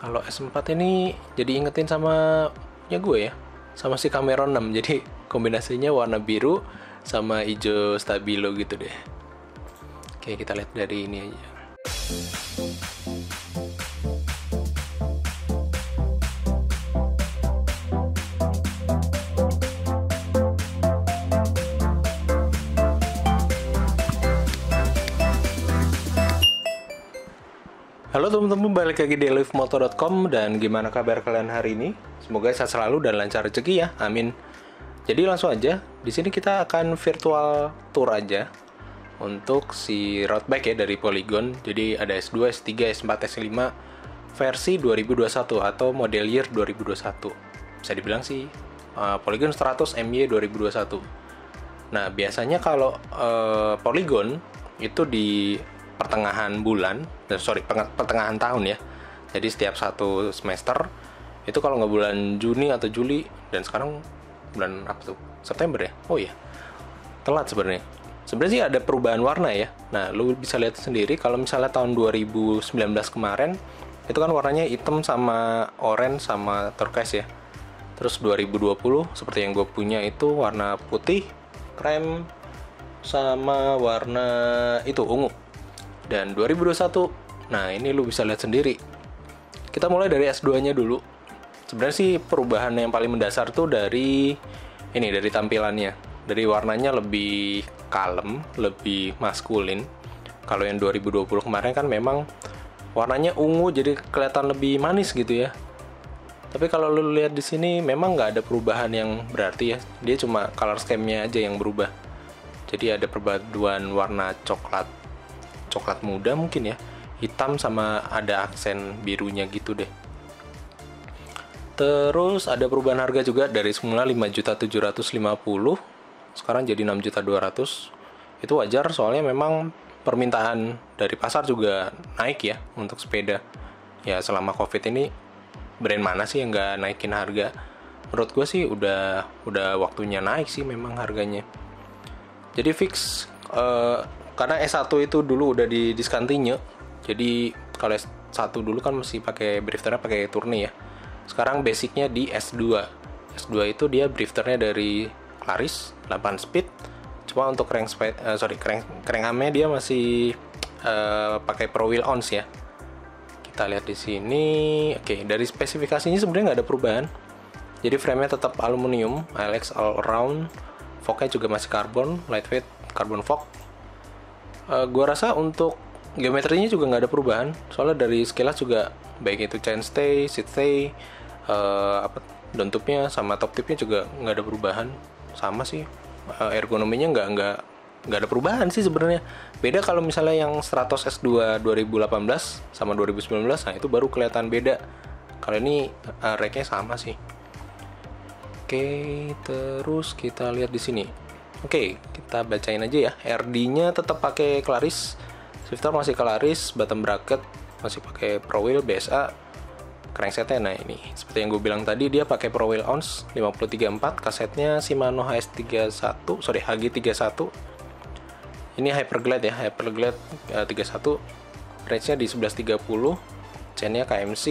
Kalau S4 ini jadi ingetin sama punya gue ya, sama si Cameron 6. Jadi kombinasinya warna biru sama hijau stabilo gitu deh. Oke, kita lihat dari ini aja. Halo teman-teman, balik lagi di livemoto.com. Dan gimana kabar kalian hari ini? Semoga sehat selalu dan lancar rezeki ya, amin. Jadi langsung aja, di sini kita akan virtual tour aja untuk si road bike ya dari Polygon. Jadi ada S2, S3, S4, S5 versi 2021 atau model year 2021. Bisa dibilang sih Polygon 100 MY 2021. Nah, biasanya kalau Polygon itu di pertengahan bulan, pertengahan tahun ya. Jadi setiap satu semester itu kalau nggak bulan Juni atau Juli, dan sekarang bulan apa tuh? September ya? Oh iya, telat sebenarnya. Sebenarnya sih ada perubahan warna ya. Nah, lu bisa lihat sendiri kalau misalnya tahun 2019 kemarin itu kan warnanya hitam sama oranye sama turquoise ya. Terus 2020 seperti yang gue punya itu warna putih, krem, sama warna itu ungu. Dan 2021, nah ini lu bisa lihat sendiri. Kita mulai dari S2-nya dulu. Sebenarnya sih perubahan yang paling mendasar tuh dari tampilannya. Dari warnanya lebih kalem, lebih maskulin. Kalau yang 2020 kemarin kan memang warnanya ungu, jadi kelihatan lebih manis gitu ya. Tapi kalau lu lihat di sini memang nggak ada perubahan yang berarti ya. Dia cuma color scheme-nya aja yang berubah. Jadi ada perpaduan warna coklat muda mungkin ya, hitam sama ada aksen birunya gitu deh. Terus ada perubahan harga juga, dari semula 5.750.000 sekarang jadi 6.200.000. Itu wajar soalnya memang permintaan dari pasar juga naik ya untuk sepeda. Ya selama Covid ini brand mana sih yang nggak naikin harga? Menurut gue sih udah waktunya naik sih memang harganya. Jadi fix karena S1 itu dulu udah di discontinue. Jadi kalau S1 dulu kan masih pakai drifternya pakai Tourney ya. Sekarang basicnya di S2. S2 itu dia drifternya dari Claris 8 speed. Cuma untuk crank armnya dia masih pakai Pro Wheel Ons ya. Kita lihat di sini. Oke, dari spesifikasinya sebenarnya nggak ada perubahan. Jadi frame-nya tetap aluminium, ALX all around. Forknya juga masih karbon, lightweight carbon fork. Gua rasa untuk geometrinya juga nggak ada perubahan, soalnya dari sekilas juga baik itu chainstay, seatstay, downtube-nya sama top tube-nya juga nggak ada perubahan, sama sih. Ergonominya nggak ada perubahan sih sebenarnya. Beda kalau misalnya yang 100 S2 2018 sama 2019, nah itu baru kelihatan beda. Kalau ini rack-nya sama sih. Oke, terus kita lihat di sini. Oke, kita bacain aja ya. RD-nya tetap pakai Claris, shifter masih Claris, bottom bracket masih pakai Pro Wheel BSA, cranksetnya nah ini seperti yang gue bilang tadi, dia pakai Pro Wheel Ons 53.4, kasetnya Shimano HG31. Ini Hyperglide ya, Hyperglide 31, range-nya di 1130, chain-nya KMC.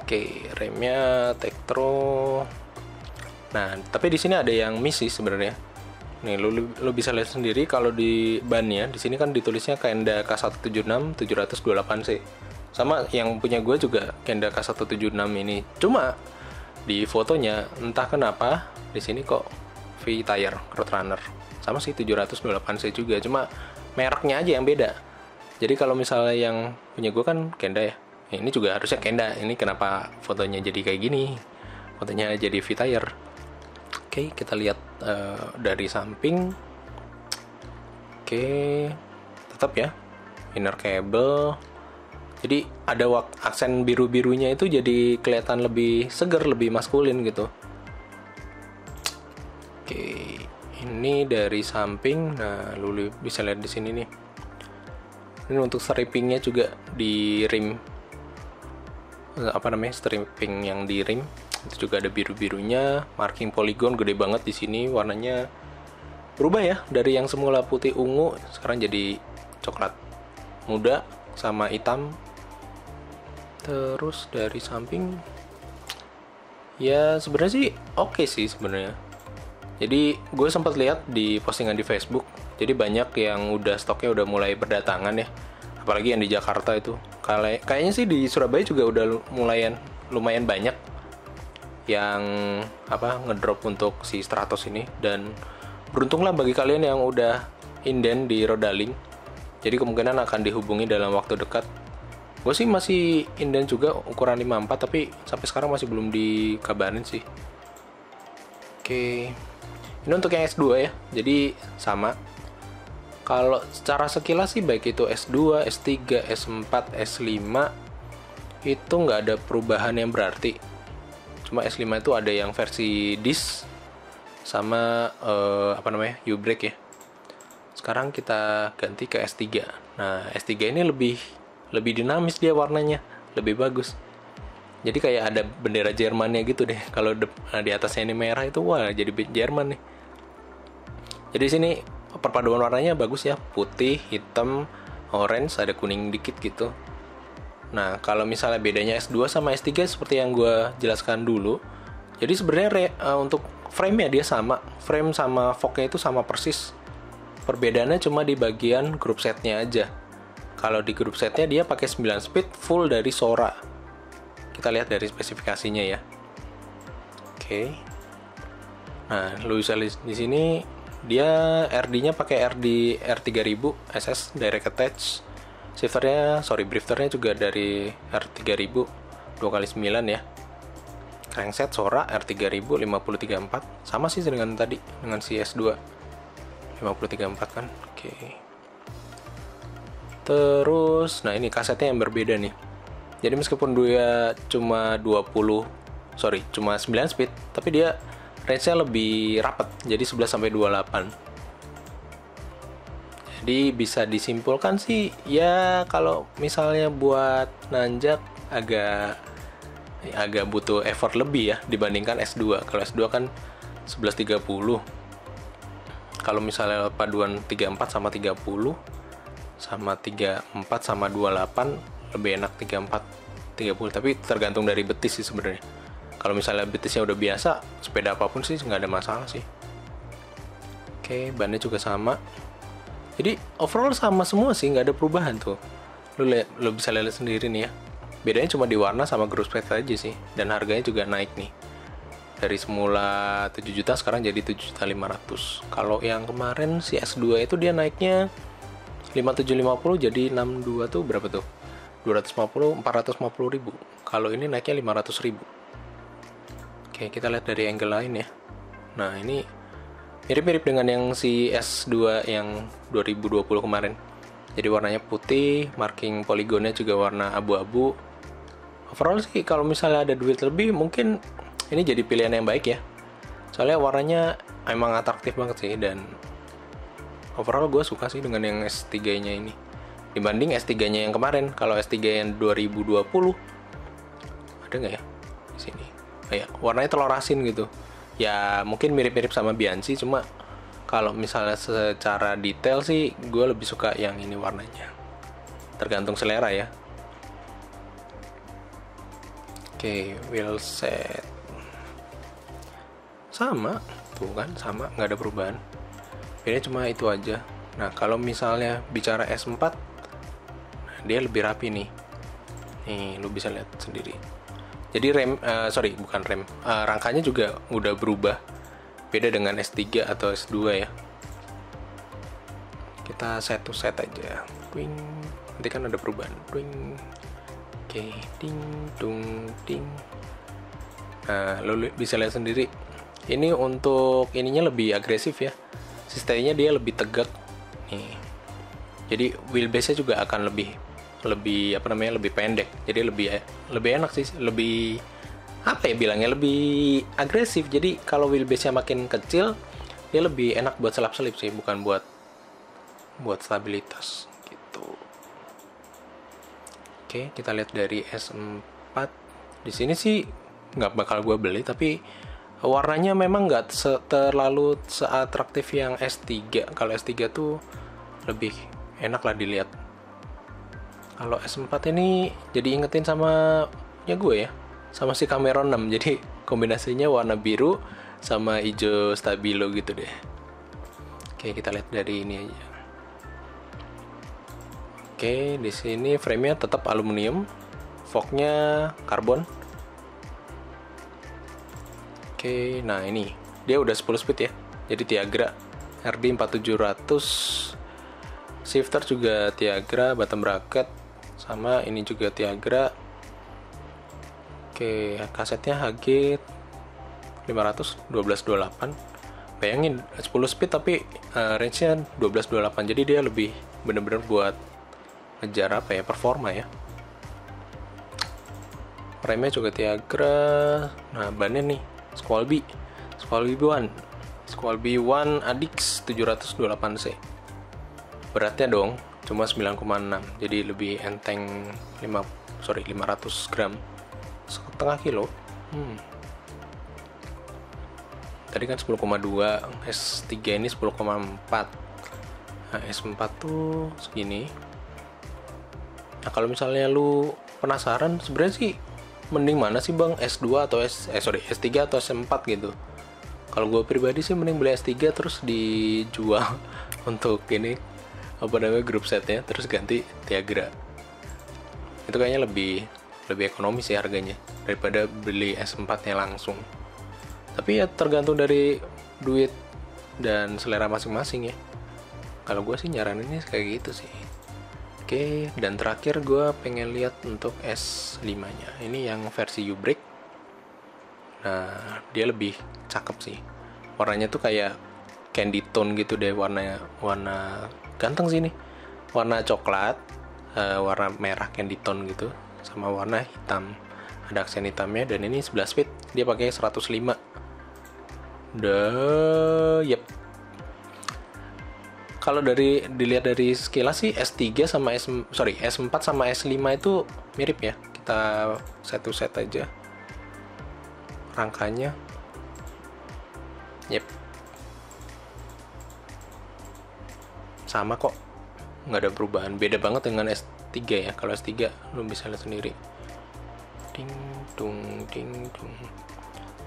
Oke, remnya Tektro. Nah, tapi di sini ada yang miss sih sebenarnya. Nih, lu bisa lihat sendiri kalau di ban-nya, di sini kan ditulisnya Kenda K176 728C. Sama yang punya gue juga Kenda K176 ini. Cuma di fotonya entah kenapa di sini kok V-Tire Roadrunner. Sama sih 728C juga, cuma mereknya aja yang beda. Jadi kalau misalnya yang punya gue kan Kenda ya. Ini juga harusnya Kenda. Ini kenapa fotonya jadi kayak gini? Fotonya jadi V-Tire. Oke, kita lihat dari samping. Oke, tetap ya inner cable. Jadi ada aksen biru-birunya itu jadi kelihatan lebih segar, lebih maskulin gitu. Oke, ini dari samping. Nah, lu bisa lihat di sini nih. Ini untuk strippingnya juga di rim. Stripping yang di rim. Itu juga ada biru-birunya, marking Polygon gede banget di sini, warnanya berubah ya, dari yang semula putih ungu sekarang jadi coklat muda sama hitam. Terus dari samping ya sebenarnya sih oke sih sebenarnya. Jadi gue sempat lihat di postingan di Facebook, jadi banyak yang udah stoknya udah mulai berdatangan ya, apalagi yang di Jakarta itu. Kayaknya sih di Surabaya juga udah lumayan banyak yang ngedrop untuk si Stratos ini. Dan beruntunglah bagi kalian yang udah inden di Rodalink, jadi kemungkinan akan dihubungi dalam waktu dekat. Gue sih masih inden juga ukuran 54, tapi sampai sekarang masih belum dikabarin sih. Oke, ini untuk yang S2 ya, jadi sama. Kalau secara sekilas sih baik itu S2, S3, S4, S5 itu nggak ada perubahan yang berarti. Cuma S5 itu ada yang versi disk sama U-brake ya. Sekarang kita ganti ke S3. Nah, S3 ini lebih dinamis dia warnanya, lebih bagus. Jadi kayak ada bendera Jermannya gitu deh. Kalau di atasnya ini merah itu wah jadi Jerman nih. Jadi sini perpaduan warnanya bagus ya, putih, hitam, orange, ada kuning dikit gitu. Nah, kalau misalnya bedanya S2 sama S3 seperti yang gue jelaskan dulu. Jadi sebenarnya untuk frame-nya dia sama. Frame sama fork-nya itu sama persis. Perbedaannya cuma di bagian group set-nya aja. Kalau di group set-nya dia pakai 9 speed full dari Sora. Kita lihat dari spesifikasinya ya. Oke. Nah, lu bisa lihat di sini dia RD-nya pakai RD R3000 SS direct attach. Drifternya juga dari R3000 2x9 ya. Crankset Sora R3000 5034. Sama sih dengan tadi, dengan si S2 5034 kan. Oke. Terus, nah ini kasetnya yang berbeda nih. Jadi meskipun dia cuma 9 speed, tapi dia range-nya lebih rapat, jadi 11 sampai 28. Jadi bisa disimpulkan sih ya kalau misalnya buat nanjak agak butuh effort lebih ya dibandingkan S2. Kalau S2 kan 11.30. Kalau misalnya paduan 34 sama 30 sama 34 sama 28 lebih enak 34 30, tapi tergantung dari betis sih sebenarnya. Kalau misalnya betisnya udah biasa, sepeda apapun sih nggak ada masalah sih. Oke, bannya juga sama. Jadi overall sama semua sih, nggak ada perubahan tuh. Lu bisa lihat sendiri nih ya. Bedanya cuma di warna sama group set aja sih. Dan harganya juga naik nih. Dari semula 7 juta sekarang jadi 7.500.000. Kalau yang kemarin si S2 itu dia naiknya 5750 jadi 62 tuh berapa tuh? 450 ribu. Kalau ini naiknya 500 ribu. Oke, kita lihat dari angle lain ya. Nah, ini mirip-mirip dengan yang si S2 yang 2020 kemarin. Jadi warnanya putih, marking poligonnya juga warna abu-abu. Overall sih kalau misalnya ada duit lebih mungkin ini jadi pilihan yang baik ya. Soalnya warnanya emang atraktif banget sih, dan overall gue suka sih dengan yang S3-nya ini dibanding S3-nya yang kemarin. Kalau S3 yang 2020 ada nggak ya di sini? Kayak warnanya telur asin gitu. Ya mungkin mirip-mirip sama Bianchi, cuma kalau misalnya secara detail sih gue lebih suka yang ini warnanya. Tergantung selera ya. Oke, wheel set sama tuh kan, sama, nggak ada perubahan. Bedanya cuma itu aja. Nah, kalau misalnya bicara S4, nah dia lebih rapi nih. Nih, lu bisa lihat sendiri. Jadi rangkanya juga udah berubah. Beda dengan S3 atau S2 ya. Kita set to set aja. Twing. Nanti kan ada perubahan. Twing. Oke, ding, dung, ding. Nah, lu bisa lihat sendiri. Ini untuk ininya lebih agresif ya. Sistemnya dia lebih tegak. Nih. Jadi wheelbase-nya juga akan lebih pendek. Jadi lebih enak sih, lebih lebih agresif. Jadi kalau wheelbase-nya makin kecil, dia lebih enak buat selap-selip sih, bukan buat stabilitas gitu. Oke, kita lihat dari S4. Di sini sih nggak bakal gue beli, tapi warnanya memang nggak terlalu seatraktif yang S3. Kalau S3 tuh lebih enak lah dilihat. Kalau S4 ini jadi ingetin sama ya gue ya, sama si Cameron 6. Jadi kombinasinya warna biru sama hijau stabilo gitu deh. Oke, kita lihat dari ini aja. Oke, di sini frame-nya tetap aluminium, fork-nya karbon. Oke, nah ini dia udah 10 speed ya. Jadi Tiagra RD 4700, shifter juga Tiagra, bottom bracket sama ini juga Tiagra. Oke, kasetnya HG 500 1228. Bayangin 10 speed tapi range-nya 1228. Jadi dia lebih bener-bener buat ngejar apa ya, performa ya. Remnya juga Tiagra. Nah, bannya nih Squalby One Adix 728C. Beratnya dong cuma 9,6, jadi lebih enteng 500 gram, setengah kilo. Tadi kan 10,2, S3 ini 10,4. Nah, S4 tuh segini. Nah, kalau misalnya lu penasaran sebenarnya sih mending mana sih bang, S2 atau S3 atau S4 gitu. Kalau gue pribadi sih mending beli S3 terus dijual untuk ini apa namanya, grup setnya, terus ganti Tiagra. Itu kayaknya lebih ekonomis sih harganya daripada beli S4 nya langsung. Tapi ya tergantung dari duit dan selera masing-masing ya. Kalau gue sih nyaraninnya kayak gitu sih. Oke, dan terakhir gue pengen lihat untuk S5 nya. Ini yang versi U-Brake. Nah, dia lebih cakep sih. Warnanya tuh kayak candy tone gitu deh, warna ganteng sih nih. Warna coklat, warna merah candy tone gitu, sama warna hitam. Ada aksen hitamnya, dan ini 11 speed. Dia pakai 105. Yep. Kalau dilihat dari sekilas sih S4 sama S5 itu mirip ya. Kita satu set aja rangkanya. Yep. Sama kok. Nggak ada perubahan. Beda banget dengan S3 ya. Kalau S3 lu bisa lihat sendiri. Ding dung ding dung.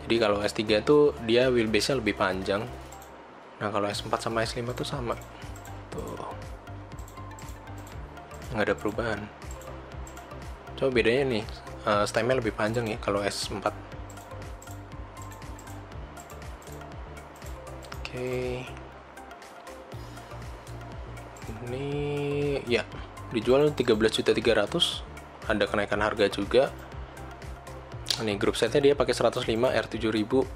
Jadi kalau S3 tuh dia wheelbase-nya lebih panjang. Nah, kalau S4 sama S5 tuh sama. Tuh. Nggak ada perubahan. Coba bedanya nih, stemnya lebih panjang ya kalau S4. Oke. Ini ya dijual 13.300.000. Ada kenaikan harga juga. Ini grup setnya dia pakai 105 R7000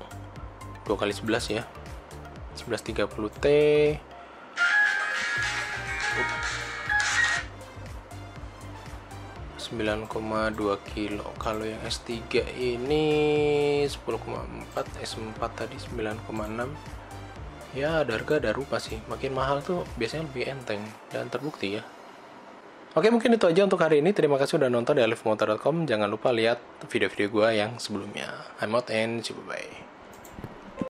2x11 ya. 1130T. 9,2 kilo. Kalau yang S3 ini 10,4, S4 tadi 9,6. Ya, ada harga ada rupa sih. Makin mahal tuh biasanya lebih enteng dan terbukti ya. Oke, mungkin itu aja untuk hari ini. Terima kasih udah nonton di alifmotor.com. Jangan lupa lihat video-video gue yang sebelumnya. I'm out and bye.